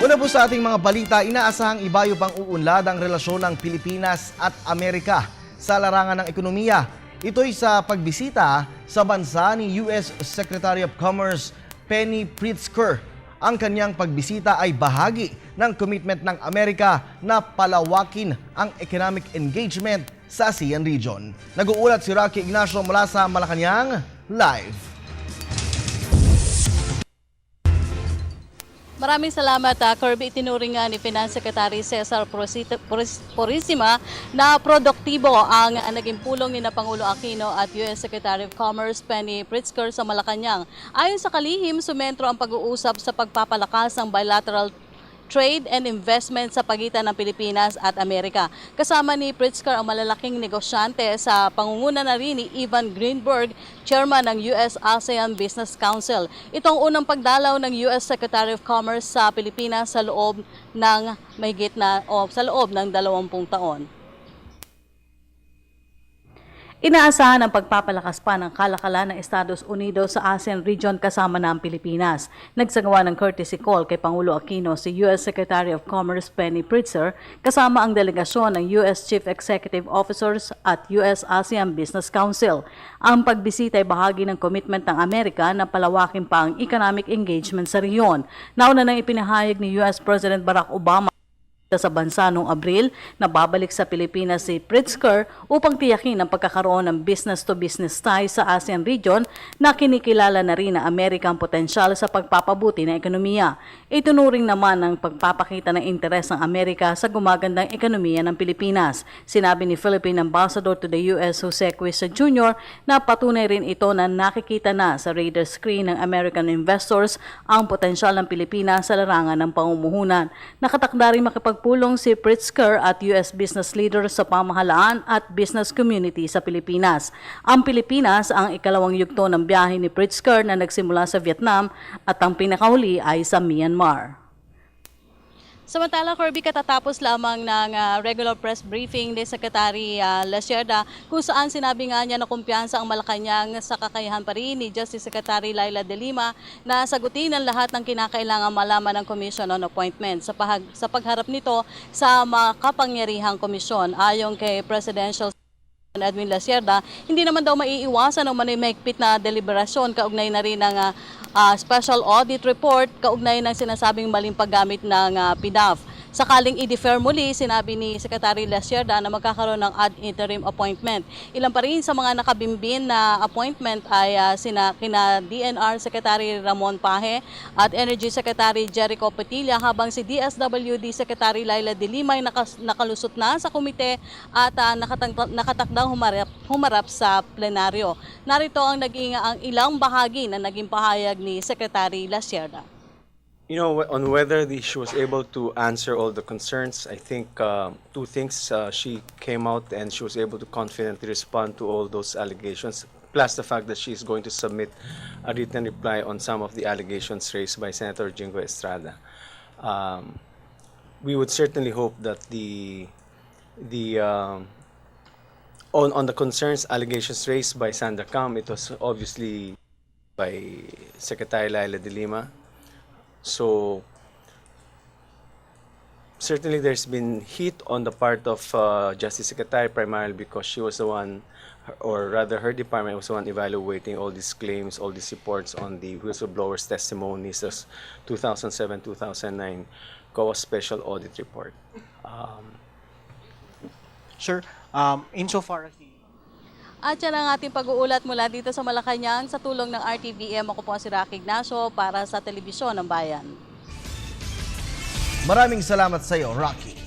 Una po sa ating mga balita, inaasahang ibayo pang uunlad ang relasyon ng Pilipinas at Amerika sa larangan ng ekonomiya. Ito'y sa pagbisita sa bansa ni U.S. Secretary of Commerce Penny Pritzker. Ang kanyang pagbisita ay bahagi ng commitment ng Amerika na palawakin ang economic engagement sa ASEAN region. Nag-uulat si Rocky Ignacio mula sa Malacanang, live. Maraming salamat, Kirby. Itinuring nga ni Finance Secretary Cesar Purisima na produktibo ang naging pulong ni Pangulo Aquino at U.S. Secretary of Commerce Penny Pritzker sa Malacanang. Ayon sa kalihim, sumentro ang pag-uusap sa pagpapalakas ng bilateral trade and investment sa pagitan ng Pilipinas at Amerika. Kasama ni Pritzker ang malalaking negosyante sa pangunguna na rin ni Ivan Greenberg, chairman ng US-ASEAN Business Council. Itong unang pagdalaw ng US Secretary of Commerce sa Pilipinas sa loob ng sa loob ng 20 taon. Inaasahan ang pagpapalakas pa ng kalakalan ng Estados Unidos sa ASEAN region kasama na ang Pilipinas. Nagsagawa ng courtesy call kay Pangulo Aquino si U.S. Secretary of Commerce Penny Pritzker kasama ang delegasyon ng U.S. Chief Executive Officers at US-ASEAN Business Council. Ang pagbisita ay bahagi ng commitment ng Amerika na palawakin pa ang economic engagement sa riyon. Nauna nang ipinahayag ni U.S. President Barack Obama sa bansa noong Abril na babalik sa Pilipinas si Pritzker upang tiyakin ang pagkakaroon ng business-to-business ties sa ASEAN region na kinikilala na rin ng Amerika ang potensyal sa pagpapabuti ng ekonomiya. Itunuring naman ang pagpapakita ng interes ng Amerika sa gumagandang ekonomiya ng Pilipinas. Sinabi ni Philippine Ambassador to the US Jose Cuisa Jr. na patunay rin ito na nakikita na sa radar screen ng American investors ang potensyal ng Pilipinas sa larangan ng pamumuhunan. Nakatakda rin makipagpulong si Pritzker at US business leaders sa pamahalaan at business community sa Pilipinas. Ang Pilipinas ang ikalawang yugto ng biyahe ni Pritzker na nagsimula sa Vietnam at ang pinakahuli ay sa Myanmar. Samantala, Kirby, katatapos lamang ng regular press briefing ni Secretary Lacerda kung saan sinabi nga niya na kumpiyansa ang Malacanang sa kakayahan pa rin ni Justice Secretary Laila De Lima na sagutin ang lahat ng kinakailangan malaman ng Commission on Appointments sa pagharap nito sa makapangyarihang komisyon. Ayon kay Presidential Edwin Lacerda, hindi naman daw maiiwasan ang mahigpit na deliberasyon kaugnay na rin ng special audit report kaugnay ng sinasabing maling paggamit ng PDAF. Sakaling i-defer muli, sinabi ni Secretary Lacerda na magkakaroon ng ad interim appointment. Ilan pa rin sa mga nakabimbin na appointment ay kina DNR Secretary Ramon Paje at Energy Secretary Jericho Petilla, habang si DSWD Secretary Laila De Lima ay nakalusot na sa komite at nakatakdang humarap sa plenaryo. Narito ang ilang bahagi na naging pahayag ni Secretary Lacerda. You know, on whether she was able to answer all the concerns, I think two things. She came out and she was able to confidently respond to all those allegations, plus the fact that she is going to submit a written reply on some of the allegations raised by Senator Jingo Estrada. We would certainly hope that on the concerns, allegations raised by Sandra Cam, it was obviously by Secretary Laila De Lima. So certainly there's been heat on the part of Justice Secretary, primarily because she was the one, or rather her department was the one evaluating all these claims, all these reports on the whistleblowers' testimonies as 2007-2009 COA Special Audit Report. Sure. Insofar as At yan ang ating pag-uulat mula dito sa Malacanang sa tulong ng RTVM. Ako po si Rocky Ignacio para sa Telebisyon ng Bayan. Maraming salamat sa iyo, Rocky.